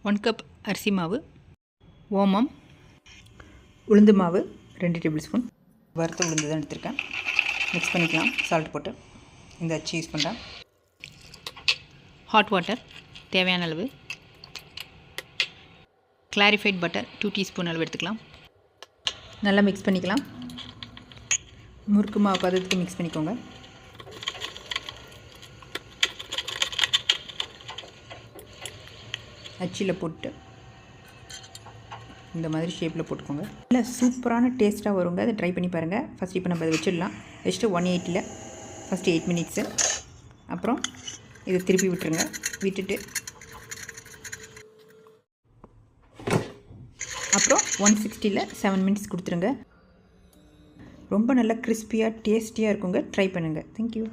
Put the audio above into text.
1 cup அரிசி மாவு, ஓமம், உளுந்து மாவு 2 டேபிள் ஸ்பூன், வறுத்த உளுந்து தான் எடுத்திருக்கேன். மிக்ஸ் பண்ணிக்கலாம் சால்ட் போட்டு. இந்த அச்சு யூஸ் பண்ணுறேன். ஹாட் வாட்டர் தேவையான அளவு, கிளாரிஃபைட் பட்டர் 2 டீஸ்பூன் அளவு எடுத்துக்கலாம். நல்லா மிக்ஸ் பண்ணிக்கலாம். முறுக்கு மாவு பதத்துக்கு மிக்ஸ் பண்ணிக்கோங்க. அச்சில் போட்டு இந்த மாதிரி ஷேப்பில் போட்டுக்கோங்க. இல்லை சூப்பரான டேஸ்ட்டாக வருங்க. அதை ட்ரை பண்ணி பாருங்கள். ஃபஸ்ட் இப்போ நம்ம அதை வச்சிடலாம். Just 180 first 8 minutes. அப்புறம் இதை திருப்பி விட்டுருங்க. விட்டுட்டு அப்புறம் 160 7 மினிட்ஸ் கொடுத்துருங்க. ரொம்ப நல்லா கிறிஸ்பியாக டேஸ்டியாக இருக்குங்க. ட்ரை பண்ணுங்கள். தேங்க்யூ.